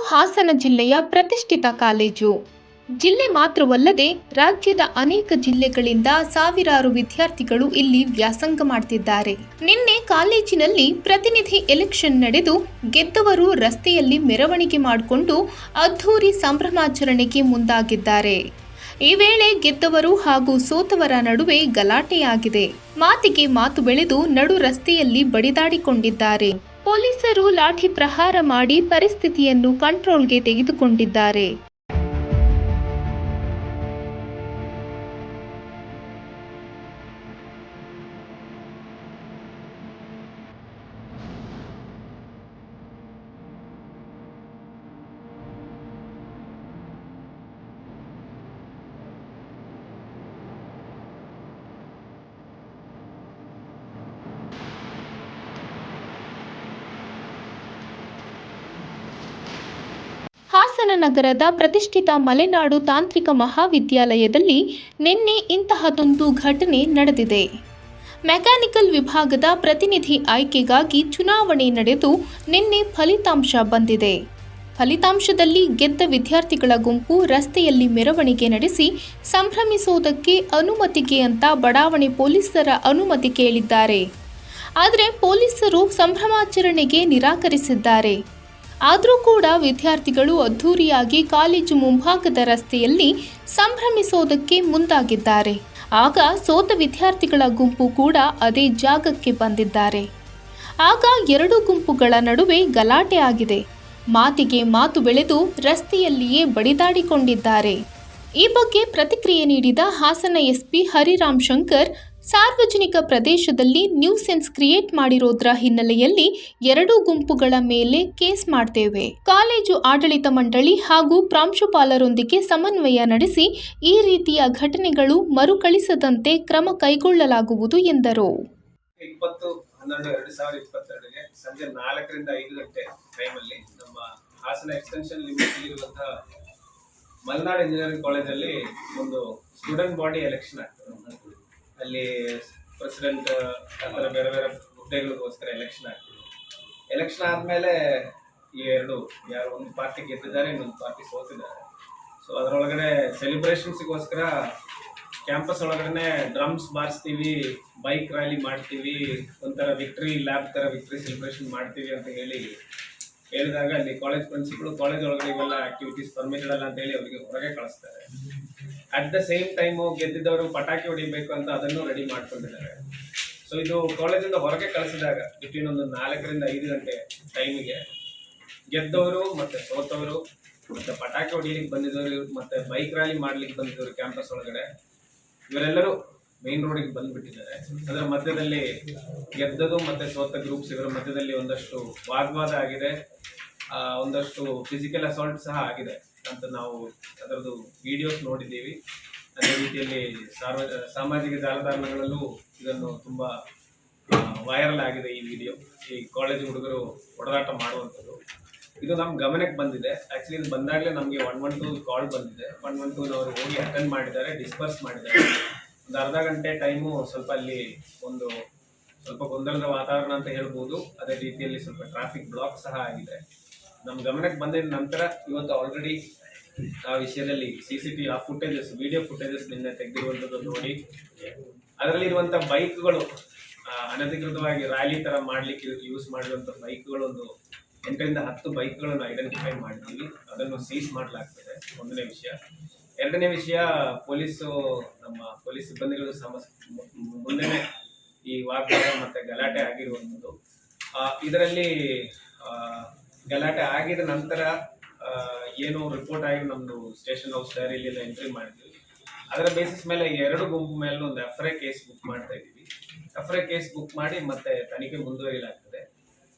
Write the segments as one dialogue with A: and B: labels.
A: ಹಾಸನ ಜಿಲ್ಲೆಯ ಪ್ರತಿಷ್ಠಿತ ಕಾಲೇಜು. ಜಿಲ್ಲೆ ಮಾತ್ರವಲ್ಲದೆ ರಾಜ್ಯದ ಅನೇಕ ಜಿಲ್ಲೆಗಳಿಂದ ಸಾವಿರಾರು ವಿದ್ಯಾರ್ಥಿಗಳು ಇಲ್ಲಿ ವ್ಯಾಸಂಗ ಮಾಡ್ತಿದ್ದಾರೆ. ನಿನ್ನೆ ಕಾಲೇಜಿನಲ್ಲಿ ಪ್ರತಿನಿಧಿ ಎಲೆಕ್ಷನ್ ನಡೆದು ಗೆದ್ದವರು ರಸ್ತೆಯಲ್ಲಿ ಮೆರವಣಿಗೆ ಮಾಡಿಕೊಂಡು ಅದ್ಧೂರಿ ಸಂಭ್ರಮಾಚರಣೆಗೆ ಮುಂದಾಗಿದ್ದಾರೆ. ಈ ವೇಳೆ ಗೆದ್ದವರು ಹಾಗೂ ಸೋತವರ ನಡುವೆ ಗಲಾಟೆಯಾಗಿದೆ. ಮಾತಿಗೆ ಮಾತು ಬೆಳೆದು ನಡು ರಸ್ತೆಯಲ್ಲಿ ಬಡಿದಾಡಿಕೊಂಡಿದ್ದಾರೆ. ಪೊಲೀಸರು ಲಾಠಿ ಪ್ರಹಾರ ಮಾಡಿ ಪರಿಸ್ಥಿತಿಯನ್ನು ಕಂಟ್ರೋಲ್ಗೆ ತೆಗೆದುಕೊಂಡಿದ್ದಾರೆ. ಹಾಸನ ನಗರದ ಪ್ರತಿಷ್ಠಿತ ಮಲೆನಾಡು ತಾಂತ್ರಿಕ ಮಹಾವಿದ್ಯಾಲಯದಲ್ಲಿ ನಿನ್ನೆ ಇಂತಹದೊಂದು ಘಟನೆ ನಡೆದಿದೆ. ಮೆಕ್ಯಾನಿಕಲ್ ವಿಭಾಗದ ಪ್ರತಿನಿಧಿ ಆಯ್ಕೆಗಾಗಿ ಚುನಾವಣೆ ನಡೆದು ನಿನ್ನೆ ಫಲಿತಾಂಶ ಬಂದಿದೆ. ಫಲಿತಾಂಶದಲ್ಲಿ ಗೆದ್ದ ವಿದ್ಯಾರ್ಥಿಗಳ ಗುಂಪು ರಸ್ತೆಯಲ್ಲಿ ಮೆರವಣಿಗೆ ನಡೆಸಿ ಸಂಭ್ರಮಿಸುವುದಕ್ಕೆ ಅನುಮತಿಗೆ ಅಂತ ಬಡಾವಣೆ ಪೊಲೀಸರ ಅನುಮತಿ ಕೇಳಿದ್ದಾರೆ. ಆದರೆ ಪೊಲೀಸರು ಸಂಭ್ರಮಾಚರಣೆಗೆ ನಿರಾಕರಿಸಿದ್ದಾರೆ. ಆದರೂ ಕೂಡ ವಿದ್ಯಾರ್ಥಿಗಳು ಅದ್ಧೂರಿಯಾಗಿ ಕಾಲೇಜು ಮುಂಭಾಗದ ರಸ್ತೆಯಲ್ಲಿ ಸಂಭ್ರಮಿಸೋದಕ್ಕೆ ಮುಂದಾಗಿದ್ದಾರೆ. ಆಗ ಸೋತ ವಿದ್ಯಾರ್ಥಿಗಳ ಗುಂಪು ಕೂಡ ಅದೇ ಜಾಗಕ್ಕೆ ಬಂದಿದ್ದಾರೆ. ಆಗ ಎರಡು ಗುಂಪುಗಳ ನಡುವೆ ಗಲಾಟೆ ಆಗಿದೆ. ಮಾತಿಗೆ ಮಾತು ಬೆಳೆದು ರಸ್ತೆಯಲ್ಲಿಯೇ ಬಡಿದಾಡಿಕೊಂಡಿದ್ದಾರೆ. ಈ ಬಗ್ಗೆ ಪ್ರತಿಕ್ರಿಯೆ ನೀಡಿದ ಹಾಸನ ಎಸ್ಪಿ ಹರಿರಾಮ್ ಶಂಕರ್, ಸಾರ್ವಜನಿಕ ಪ್ರದೇಶದಲ್ಲಿ ನ್ಯೂಸೆನ್ಸ್ ಕ್ರಿಯೇಟ್ ಮಾಡಿರೋದ್ರ ಹಿನ್ನೆಲೆಯಲ್ಲಿ ಎರಡೂ ಗುಂಪುಗಳ ಮೇಲೆ ಕೇಸ್ ಮಾಡ್ತೇವೆ. ಕಾಲೇಜು ಆಡಳಿತ ಮಂಡಳಿ ಹಾಗೂ ಪ್ರಾಂಶುಪಾಲರೊಂದಿಗೆ ಸಮನ್ವಯ ನಡೆಸಿ ಈ ರೀತಿಯ ಘಟನೆಗಳು ಮರುಕಳಿಸದಂತೆ ಕ್ರಮ ಕೈಗೊಳ್ಳಲಾಗುವುದು ಎಂದರು.
B: 20/12/2022 ಸಂಜೆ 4ರಿಂದ 5 ಗಂಟೆ ಟೈಮಲ್ಲಿ ನಮ್ಮ ಹಾಸನ ಎಕ್ಸ್ಟೆನ್ಷನ್ ಲಿಮಿಟ್ ಇರುವಂತಹ ಮಲೆನಾಡು ಇಂಜಿನಿಯರಿಂಗ್ ಕಾಲೇಜಲ್ಲಿ ಒಂದು ಸ್ಟೂಡೆಂಟ್ ಬಾಡಿ ಎಲೆಕ್ಷನ್ ಆಗ್ತದೆ. ಅಲ್ಲಿ ಪ್ರೆಸಿಡೆಂಟ್ ಆ ಥರ ಬೇರೆ ಬೇರೆ ಹುದ್ದೆಗಳಿಗೋಸ್ಕರ ಎಲೆಕ್ಷನ್ ಆಗ್ತದೆ. ಎಲೆಕ್ಷನ್ ಆದಮೇಲೆ ಈ ಯಾರು ಒಂದು ಪಾರ್ಟಿ ಗೆದ್ದಿದ್ದಾರೆ, ಇನ್ನೊಂದು ಪಾರ್ಟಿ ಸೋತಿದ್ದಾರೆ. ಸೊ ಅದರೊಳಗಡೆ ಸೆಲೆಬ್ರೇಷನ್ಸ್ಗೋಸ್ಕರ ಕ್ಯಾಂಪಸ್ ಒಳಗಡೆ ಡ್ರಮ್ಸ್ ಬಾರಿಸ್ತೀವಿ, ಬೈಕ್ ರ್ಯಾಲಿ ಮಾಡ್ತೀವಿ, ಒಂಥರ ವಿಕ್ಟ್ರಿ ಲ್ಯಾಬ್ ಥರ ವಿಕ್ಟ್ರಿ ಸೆಲೆಬ್ರೇಷನ್ ಮಾಡ್ತೀವಿ ಅಂತ ಹೇಳಿದಾಗ ಅಲ್ಲಿ ಕಾಲೇಜ್ ಪ್ರಿನ್ಸಿಪಲ್ ಕಾಲೇಜ್ ಒಳಗಡೆ ಇವೆಲ್ಲ ಆಕ್ಟಿವಿಟೀಸ್ ಪರ್ಮಿಟೆಡ್ ಅಲ್ಲ ಅಂತ ಹೇಳಿ ಅವರಿಗೆ ಹೊರಗೆ ಕಳಿಸ್ತಾರೆ. ಅಟ್ ದ ಸೇಮ್ ಟೈಮು ಗೆದ್ದಿದ್ದವರು ಪಟಾಕಿ ಹೊಡಿಬೇಕು ಅಂತ ಅದನ್ನು ರೆಡಿ ಮಾಡ್ಕೊಂಡಿದ್ದಾರೆ. ಸೊ ಇದು ಕಾಲೇಜಿಂದ ಹೊರಗೆ ಕಳಿಸಿದಾಗ ಬಿಟ್ವೀನ್ ಒಂದು 4ರಿಂದ 5 ಗಂಟೆ ಟೈಮಿಗೆ ಗೆದ್ದವರು ಮತ್ತು ಸೋತವರು ಮತ್ತು ಪಟಾಕಿ ಹೊಡಿಲಿಕ್ಕೆ ಬಂದಿದ್ದವರು ಮತ್ತು ಬೈಕ್ ರ್ಯಾಲಿ ಮಾಡ್ಲಿಕ್ಕೆ ಬಂದಿದ್ದವರು ಕ್ಯಾಂಪಸ್ ಒಳಗಡೆ ಇವರೆಲ್ಲರೂ ಮೇನ್ ರೋಡಿಗೆ ಬಂದುಬಿಟ್ಟಿದ್ದಾರೆ. ಅದರ ಮಧ್ಯದಲ್ಲಿ ಗೆದ್ದದು ಮತ್ತು ಸೋತ ಗ್ರೂಪ್ಸ್ ಇವರ ಮಧ್ಯದಲ್ಲಿ ಒಂದಷ್ಟು ವಾಗ್ವಾದ ಆಗಿದೆ, ಒಂದಷ್ಟು ಫಿಸಿಕಲ್ ಅಸಾಲ್ಟ್ ಸಹ ಆಗಿದೆ ಅಂತ ನಾವು ಅದರದ್ದು ವಿಡಿಯೋಸ್ ನೋಡಿದ್ದೀವಿ. ಅದೇ ರೀತಿಯಲ್ಲಿ ಸಾಮಾಜಿಕ ಜಾಲತಾಣಗಳಲ್ಲೂ ಇದನ್ನು ತುಂಬ ವೈರಲ್ ಆಗಿದೆ ಈ ವಿಡಿಯೋ. ಈ ಕಾಲೇಜು ಹುಡುಗರು ಹೊಡೆದಾಟ ಮಾಡುವಂಥದ್ದು ಇದು ನಮ್ಮ ಗಮನಕ್ಕೆ ಬಂದಿದೆ. ಆ್ಯಕ್ಚುಲಿ ಇದು ಬಂದಾಗಲೇ ನಮಗೆ 112 ಕಾಲ್ ಬಂದಿದೆ. 112ನವರು ಹೋಗಿ ಅಟೆಂಡ್ ಮಾಡಿದ್ದಾರೆ, ಡಿಸ್ಪರ್ಸ್ ಮಾಡಿದ್ದಾರೆ. ಒಂದು ಅರ್ಧ ಗಂಟೆ ಟೈಮು ಸ್ವಲ್ಪ ಅಲ್ಲಿ ಒಂದು ಸ್ವಲ್ಪ ಗೊಂದಲದ ವಾತಾವರಣ ಅಂತ ಹೇಳ್ಬೋದು. ಅದೇ ರೀತಿಯಲ್ಲಿ ಸ್ವಲ್ಪ ಟ್ರಾಫಿಕ್ ಬ್ಲಾಕ್ ಸಹ ಆಗಿದೆ. ನಮ್ಮ ಗಮನಕ್ಕೆ ಬಂದಿದ ನಂತರ ಇವತ್ತು ಆಲ್ರೆಡಿ ಆ ವಿಷಯದಲ್ಲಿ CCTV ಫುಟೇಜಸ್, ವಿಡಿಯೋ ಫುಟೇಜಸ್ ನಿನ್ನೆ ತೆಗೆದಿರುವಂಥದ್ದು ನೋಡಿ ಅದರಲ್ಲಿರುವಂಥ ಬೈಕ್ಗಳು ಅನಧಿಕೃತವಾಗಿ ರ್ಯಾಲಿ ಥರ ಮಾಡಲಿಕ್ಕೆ ಯೂಸ್ ಮಾಡಿರುವಂಥ ಬೈಕ್ಗಳು ಒಂದು 8ರಿಂದ 10 ಬೈಕ್ಗಳನ್ನು ಐಡೆಂಟಿಫೈ ಮಾಡಿದ್ದೀವಿ. ಅದನ್ನು ಸೀಸ್ ಮಾಡಲಾಗ್ತದೆ. ಒಂದನೇ ವಿಷಯ. ಎರಡನೇ ವಿಷಯ, ನಮ್ಮ ಪೊಲೀಸ್ ಸಿಬ್ಬಂದಿಗಳು ಮುಂದೆನೇ ಈ ವಾಗ್ವಾದ ಮತ್ತು ಗಲಾಟೆ ಆಗಿರುವಂಥದ್ದು. ಇದರಲ್ಲಿ ಗಲಾಟೆ ಆಗಿದ ನಂತರ ಏನು ರಿಪೋರ್ಟ್ ಆಗಿ ನಮ್ಮದು ಸ್ಟೇಷನ್ ಹೌಸ್ ಡೈರಿಯಲ್ಲೆಲ್ಲ ಎಂಟ್ರಿ ಮಾಡಿದ್ವಿ. ಅದರ ಬೇಸಿಸ್ ಮೇಲೆ ಎರಡು ಗುಂಪು ಮೇಲೆ ಒಂದು FRA ಕೇಸ್ ಬುಕ್ ಮಾಡ್ತಾ ಇದ್ದೀವಿ. FRA ಕೇಸ್ ಬುಕ್ ಮಾಡಿ ಮತ್ತೆ ತನಿಖೆ ಮುಂದುವರಿಯಲಾಗ್ತದೆ.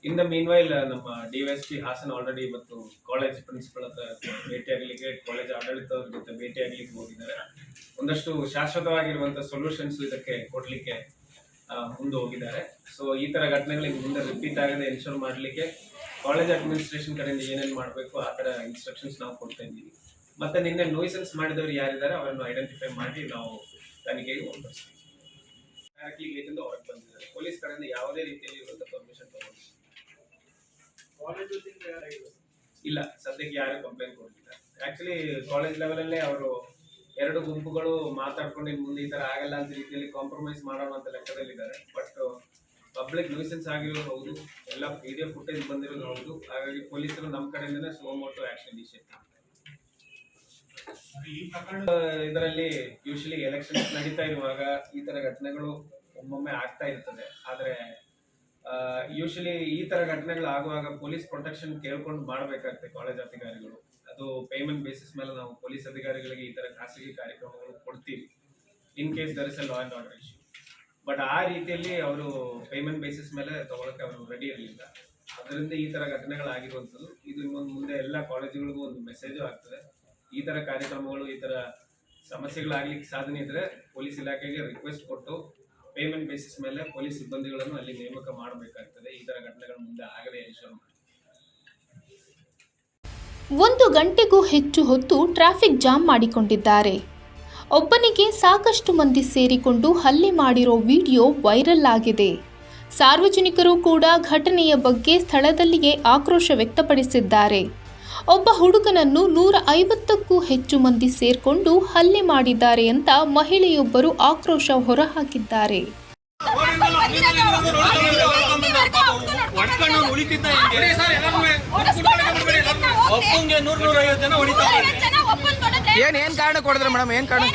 B: ಇನ್ ದ ಮೀನ್ ವೈಲ್ ನಮ್ಮ DYSP ಹಾಸನ ಆಲ್ರೆಡಿ ಇವತ್ತು ಕಾಲೇಜ್ ಪ್ರಿನ್ಸಿಪಲ್ ಹತ್ರ ಭೇಟಿಯಾಗಲಿಕ್ಕೆ, ಕಾಲೇಜ್ ಆಡಳಿತವ್ರ ಜೊತೆ ಭೇಟಿಯಾಗಲಿಕ್ಕೆ ಹೋಗಿದ್ದಾರೆ. ಒಂದಷ್ಟು ಶಾಶ್ವತವಾಗಿರುವಂಥ ಸೊಲ್ಯೂಷನ್ಸ್ ಇದಕ್ಕೆ ಕೊಡಲಿಕ್ಕೆ ಮುಂದೆ ಹೋಗಿದ್ದಾರೆ. ಸೊ ಈ ಥರ ಘಟನೆಗಳಿಗೆ ಮುಂದೆ ರಿಪೀಟ್ ಆಗದೆ ಎನ್ಶೋರ್ ಮಾಡಲಿಕ್ಕೆ ಕಾಲೇಜ್ ಅಡ್ಮಿನಿಸ್ಟ್ರೇಷನ್ ಕಡೆಯಿಂದ ಏನೇನು ಮಾಡಬೇಕು ಆ ಥರ ಇನ್ಸ್ಟ್ರಕ್ಷನ್ಸ್ ನಾವು ಕೊಡ್ತಾ ಇದ್ದೀವಿ. ಮತ್ತು ನಿನ್ನೆ ನ್ಯೂಸೆನ್ಸ್ ಮಾಡಿದವರು ಯಾರಿದ್ದಾರೆ ಅವರನ್ನು ಐಡೆಂಟಿಫೈ ಮಾಡಿ ನಾವು ತನಿಖೆಗೆ ಮುಂದುವರಿಸ್ತೀವಿ. ಡೈರೆಕ್ಟ್ಲಿ ಗೇಟಿಂದ ಹೊರಗೆ ಬಂದಿದ್ದಾರೆ. ಪೊಲೀಸ್ ಕಡೆಯಿಂದ ಯಾವುದೇ ರೀತಿಯಲ್ಲಿ ಇರುವಂಥ ಪರ್ಮಿಷನ್ ತಗೊಂಡು ಇಲ್ಲ, ಸದ್ಯಕ್ಕೆ ಯಾರು ಕಂಪ್ಲೇಂಟ್ ಕೊಡ್ತಿಲ್ಲ. ಆಕ್ಚುಲಿ ಕಾಲೇಜ್ ಲೆವೆಲಲ್ಲೇ ಅವರು 2 ಗುಂಪುಗಳು ಮಾತಾಡ್ಕೊಂಡು ಇನ್ನು ಮುಂದೆ ಈ ತರ ಆಗಲ್ಲ ಅಂತ ರೀತಿಯಲ್ಲಿ ಕಾಂಪ್ರಮೈಸ್ ಮಾಡೋಣ ಅಂತ ಲೆಕ್ಕದಲ್ಲಿದ್ದಾರೆ. ಬಟ್ ಪಬ್ಲಿಕ್ ನ್ಯೂಸೆನ್ಸ್ ಆಗಿರೋದು ಹೌದು, ಎಲ್ಲ ವಿಡಿಯೋ ಫುಟೇಜ್ ಬಂದಿರೋದು ಹೌದು. ಹಾಗಾಗಿ ಪೊಲೀಸರು ನಮ್ಮ ಕಡೆಯಿಂದನೇ ಸುಮೋಟೋ ಆಕ್ಷನ್ ಇನಿಷಿಯೇಟ್ ಮಾಡ್ತಾರೆ. ಇದರಲ್ಲಿ ಯೂಶಲಿ ಎಲೆಕ್ಷನ್ಸ್ ನಡೀತಾ ಇರುವಾಗ ಈ ತರ ಘಟನೆಗಳು ಒಮ್ಮೊಮ್ಮೆ ಆಗ್ತಾ ಇರ್ತದೆ. ಆದ್ರೆ ಯೂಶಲಿ ಈ ತರ ಘಟನೆಗಳು ಆಗುವಾಗ ಪೊಲೀಸ್ ಪ್ರೊಟೆಕ್ಷನ್ ಕೇಳ್ಕೊಂಡು ಮಾಡಬೇಕಾಗುತ್ತೆ ಕಾಲೇಜ್ ಅಧಿಕಾರಿಗಳು. ಅದು ಪೇಮೆಂಟ್ ಬೇಸಿಸ್ ಮೇಲೆ ನಾವು ಪೊಲೀಸ್ ಅಧಿಕಾರಿಗಳಿಗೆ ಈ ತರ ಖಾಸಗಿ ಕಾರ್ಯಕ್ರಮಗಳು ಕೊಡ್ತೀವಿ in case there is a law and order issue. But ಆ ರೀತಿಯಲ್ಲಿ ಅವರು ಪೇಮೆಂಟ್ ಬೇಸಿಸ್ ಮೇಲೆ ತಗೊಳಕ್ಕೆ ಅವರು ರೆಡಿ ಇರಲಿಲ್ಲ. ಅದರಿಂದ ಈ ತರ ಘಟನೆಗಳಾಗಿರುವಂಥದ್ದು. ಇದು ಇನ್ನೊಂದು ಮುಂದೆ ಎಲ್ಲ ಕಾಲೇಜುಗಳಿಗೂ ಒಂದು ಮೆಸೇಜು ಆಗ್ತದೆ. ಈ ತರ ಕಾರ್ಯಕ್ರಮಗಳು, ಈ ತರ ಸಮಸ್ಯೆಗಳಾಗ್ಲಿಕ್ಕೆ ಸಾಧನೆ ಇದ್ರೆ ಪೊಲೀಸ್ ಇಲಾಖೆಗೆ ರಿಕ್ವೆಸ್ಟ್ ಕೊಟ್ಟು ಪೇಮೆಂಟ್ ಬೇಸಿಸ್ ಮೇಲೆ ಪೊಲೀಸ್ ಸಿಬ್ಬಂದಿಗಳನ್ನು ಅಲ್ಲಿ ನೇಮಕ ಮಾಡಬೇಕಾಗ್ತದೆ. ಈ ತರ ಘಟನೆಗಳು ಮುಂದೆ ಆಗದೆ ಎನ್ಶೋರ್ ಮಾಡಿ.
A: 1 ಗಂಟೆಗೂ ಹೆಚ್ಚು ಹೊತ್ತು ಟ್ರಾಫಿಕ್ ಜಾಮ್ ಮಾಡಿಕೊಂಡಿದ್ದಾರೆ. ಒಬ್ಬನಿಗೆ ಸಾಕಷ್ಟು ಮಂದಿ ಸೇರಿಕೊಂಡು ಹಲ್ಲೆ ಮಾಡಿರೋ ವಿಡಿಯೋ ವೈರಲ್ ಆಗಿದೆ. ಸಾರ್ವಜನಿಕರು ಕೂಡ ಘಟನೆಯ ಬಗ್ಗೆ ಸ್ಥಳದಲ್ಲಿಯೇ ಆಕ್ರೋಶ ವ್ಯಕ್ತಪಡಿಸಿದ್ದಾರೆ. ಒಬ್ಬ ಹುಡುಗನನ್ನು 150ಕ್ಕೂ ಹೆಚ್ಚು ಮಂದಿ ಸೇರ್ಕೊಂಡು ಹಲ್ಲೆ ಮಾಡಿದ್ದಾರೆ ಅಂತ ಮಹಿಳೆಯೊಬ್ಬರು ಆಕ್ರೋಶ ಹೊರಹಾಕಿದ್ದಾರೆ.
C: ಏನ್ ಕಾರಣ ಕೊಡಿದ್ರೆ ಮೇಡಮ್? ಏನ್ ಕಾರಣ?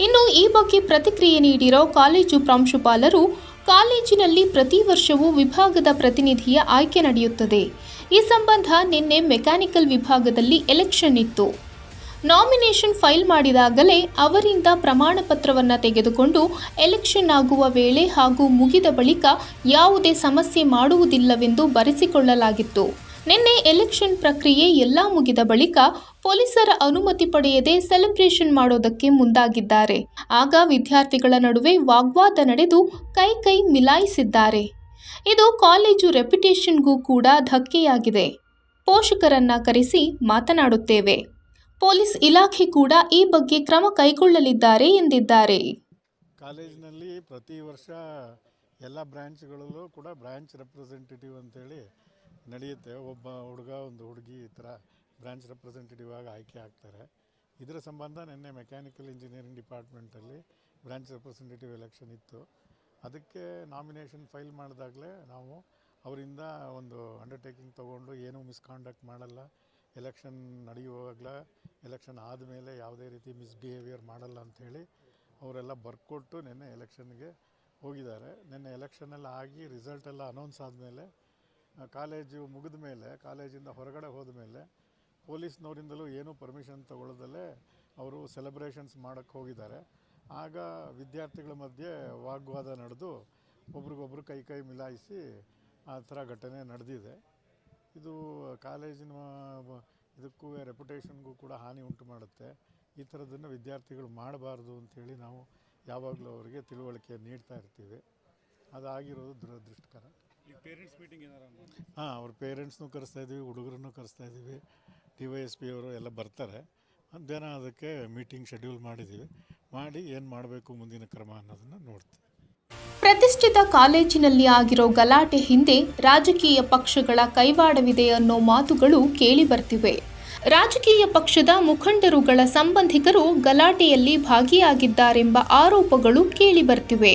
A: ಇನ್ನು ಈ ಬಗ್ಗೆ ಪ್ರತಿಕ್ರಿಯೆ ನೀಡಿರೋ ಕಾಲೇಜು ಪ್ರಾಂಶುಪಾಲರು, ಕಾಲೇಜಿನಲ್ಲಿ ಪ್ರತಿ ವರ್ಷವೂ ವಿಭಾಗದ ಪ್ರತಿನಿಧಿಯ ಆಯ್ಕೆ ನಡೆಯುತ್ತದೆ. ಈ ಸಂಬಂಧ ನಿನ್ನೆ ಮೆಕ್ಯಾನಿಕಲ್ ವಿಭಾಗದಲ್ಲಿ ಎಲೆಕ್ಷನ್ ಇತ್ತು. ನಾಮಿನೇಷನ್ ಫೈಲ್ ಮಾಡಿದಾಗಲೇ ಅವರಿಂದ ಪ್ರಮಾಣ ಪತ್ರವನ್ನು ತೆಗೆದುಕೊಂಡು ಎಲೆಕ್ಷನ್ ಆಗುವ ವೇಳೆ ಹಾಗೂ ಮುಗಿದ ಬಳಿಕ ಯಾವುದೇ ಸಮಸ್ಯೆ ಮಾಡುವುದಿಲ್ಲವೆಂದು ಬರೆಸಿಕೊಳ್ಳಲಾಗಿತ್ತು. ನಿನ್ನೆ ಎಲೆಕ್ಷನ್ ಪ್ರಕ್ರಿಯೆ ಎಲ್ಲ ಮುಗಿದ ಬಳಿಕ ಪೊಲೀಸರ ಅನುಮತಿ ಪಡೆಯದೆ ಸೆಲೆಬ್ರೇಷನ್ ಮಾಡೋದಕ್ಕೆ ಮುಂದಾಗಿದ್ದಾರೆ. ಆಗ ವಿದ್ಯಾರ್ಥಿಗಳ ನಡುವೆ ವಾಗ್ವಾದ ನಡೆದು ಕೈ ಮಿಲಾಯಿಸಿದ್ದಾರೆ. ಇದು ಕಾಲೇಜು ರೆಪ್ಯುಟೇಷನ್ಗೂ ಕೂಡ ಧಕ್ಕೆಯಾಗಿದೆ. ಪೋಷಕರನ್ನ ಕರೆಸಿ ಮಾತನಾಡುತ್ತೇವೆ. ಪೊಲೀಸ್ ಇಲಾಖೆ ಕೂಡ ಈ ಬಗ್ಗೆ ಕ್ರಮ ಕೈಗೊಳ್ಳಲಿದ್ದಾರೆ ಎಂದಿದ್ದಾರೆ.
D: ಕಾಲೇಜಿನಲ್ಲಿ ಪ್ರತಿ ವರ್ಷ ಎಲ್ಲ ಬ್ರ್ಯಾಂಚ್ಗಳಲ್ಲೂ ಕೂಡ ಬ್ರ್ಯಾಂಚ್ ರೆಪ್ರೆಸೆಂಟೇಟಿವ್ ಅಂತೇಳಿ ನಡೆಯುತ್ತೆ. ಒಬ್ಬ ಹುಡುಗ ಒಂದು ಹುಡುಗಿ ಈ ಥರ ಬ್ರ್ಯಾಂಚ್ ರೆಪ್ರೆಸೆಂಟೇಟಿವ್ ಆಗಿ ಆಯ್ಕೆ ಆಗ್ತಾರೆ. ಇದರ ಸಂಬಂಧ ನಿನ್ನೆ ಮೆಕ್ಯಾನಿಕಲ್ ಇಂಜಿನಿಯರಿಂಗ್ ಡಿಪಾರ್ಟ್ಮೆಂಟಲ್ಲಿ ಬ್ರ್ಯಾಂಚ್ ರೆಪ್ರೆಸೆಂಟೇಟಿವ್ ಎಲೆಕ್ಷನ್ ಇತ್ತು. ಅದಕ್ಕೆ ನಾಮಿನೇಷನ್ ಫೈಲ್ ಮಾಡಿದಾಗಲೇ ನಾವು ಅವರಿಂದ ಒಂದು ಅಂಡರ್ಟೇಕಿಂಗ್ ತೊಗೊಂಡು ಏನೂ ಮಿಸ್ಕಾಂಡಕ್ಟ್ ಮಾಡಲ್ಲ, ಎಲೆಕ್ಷನ್ ನಡೆಯುವಾಗಲ ಎಲೆಕ್ಷನ್ ಆದಮೇಲೆ ಯಾವುದೇ ರೀತಿ ಮಿಸ್ಬಿಹೇವಿಯರ್ ಮಾಡಲ್ಲ ಅಂಥೇಳಿ ಅವರೆಲ್ಲ ಬರ್ಕೊಟ್ಟು ನಿನ್ನೆ ಎಲೆಕ್ಷನ್ಗೆ ಹೋಗಿದ್ದಾರೆ. ನಿನ್ನೆ ಎಲೆಕ್ಷನೆಲ್ಲ ಆಗಿ ರಿಸಲ್ಟೆಲ್ಲ ಅನೌನ್ಸ್ ಆದಮೇಲೆ ಕಾಲೇಜು ಮುಗಿದ ಮೇಲೆ, ಕಾಲೇಜಿಂದ ಹೊರಗಡೆ ಹೋದ ಮೇಲೆ ಪೊಲೀಸ್ನವರಿಂದಲೂ ಏನೂ ಪರ್ಮಿಷನ್ ತಗೊಳ್ಳದಲ್ಲೇ ಅವರು ಸೆಲೆಬ್ರೇಷನ್ಸ್ ಮಾಡೋಕ್ಕೆ ಹೋಗಿದ್ದಾರೆ. ಆಗ ವಿದ್ಯಾರ್ಥಿಗಳ ಮಧ್ಯೆ ವಾಗ್ವಾದ ನಡೆದು ಒಬ್ರಿಗೊಬ್ರು ಕೈ ಮಿಲಾಯಿಸಿ ಆ ಥರ ಘಟನೆ ನಡೆದಿದೆ. ಇದು ಕಾಲೇಜಿನ ಇದಕ್ಕೂ ರೆಪ್ಯುಟೇಷನ್ಗೂ ಕೂಡ ಹಾನಿ ಉಂಟು ಮಾಡುತ್ತೆ. ಈ ಥರದನ್ನು ವಿದ್ಯಾರ್ಥಿಗಳು ಮಾಡಬಾರ್ದು ಅಂಥೇಳಿ ನಾವು ಯಾವಾಗಲೂ ಅವರಿಗೆ ತಿಳುವಳಿಕೆ ನೀಡ್ತಾ ಇರ್ತೀವಿ. ಅದಾಗಿರೋದು ದುರದೃಷ್ಟಕರ.
E: ಪೇರೆಂಟ್ಸ್ ಮೀಟಿಂಗ್ ಏನಾರ?
D: ಅವ್ರ ಪೇರೆಂಟ್ಸ್ನೂ ಕರೆಸ್ತಾ ಇದ್ದೀವಿ, ಹುಡುಗರನ್ನು ಕರೆಸ್ತಾ ಇದ್ದೀವಿ. DYSP ಅವರು ಎಲ್ಲ ಬರ್ತಾರೆ. ಮಧ್ಯಾಹ್ನ ಅದಕ್ಕೆ ಮೀಟಿಂಗ್ ಶೆಡ್ಯೂಲ್ ಮಾಡಿದ್ದೀವಿ. ಮಾಡಿ ಏನು ಮಾಡಬೇಕು ಮುಂದಿನ ಕ್ರಮ ಅನ್ನೋದನ್ನು ನೋಡ್ತೀವಿ.
A: ಪ್ರತಿಷ್ಠಿತ ಕಾಲೇಜಿನಲ್ಲಿ ಆಗಿರೋ ಗಲಾಟೆ ಹಿಂದೆ ರಾಜಕೀಯ ಪಕ್ಷಗಳ ಕೈವಾಡವಿದೆ ಅನ್ನೋ ಮಾತುಗಳು ಕೇಳಿ ಬರ್ತಿವೆ. ರಾಜಕೀಯ ಪಕ್ಷದ ಮುಖಂಡರುಗಳ ಸಂಬಂಧಿಕರು ಗಲಾಟೆಯಲ್ಲಿ ಭಾಗಿಯಾಗಿದ್ದಾರೆಂಬ ಆರೋಪಗಳು ಕೇಳಿ ಬರ್ತಿವೆ.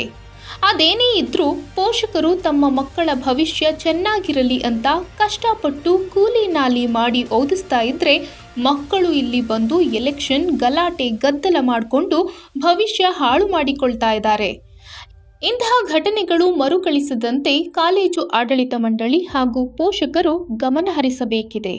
A: ಅದೇನೇ ಇದ್ರೂ ಪೋಷಕರು ತಮ್ಮ ಮಕ್ಕಳ ಭವಿಷ್ಯ ಚೆನ್ನಾಗಿರಲಿ ಅಂತ ಕಷ್ಟಪಟ್ಟು ಕೂಲಿ ನಾಲಿ ಮಾಡಿ ಓದಿಸ್ತಾ ಇದ್ರೆ ಮಕ್ಕಳು ಇಲ್ಲಿ ಬಂದು ಎಲೆಕ್ಷನ್ ಗಲಾಟೆ ಗದ್ದಲ ಮಾಡಿಕೊಂಡು ಭವಿಷ್ಯ ಹಾಳು ಮಾಡಿಕೊಳ್ತಾ ಇದ್ದಾರೆ. ಇಂತಹ ಘಟನೆಗಳು ಮರುಕಳಿಸದಂತೆ ಕಾಲೇಜು ಆಡಳಿತ ಮಂಡಳಿ ಹಾಗೂ ಪೋಷಕರು ಗಮನ ಹರಿಸಬೇಕಿದೆ.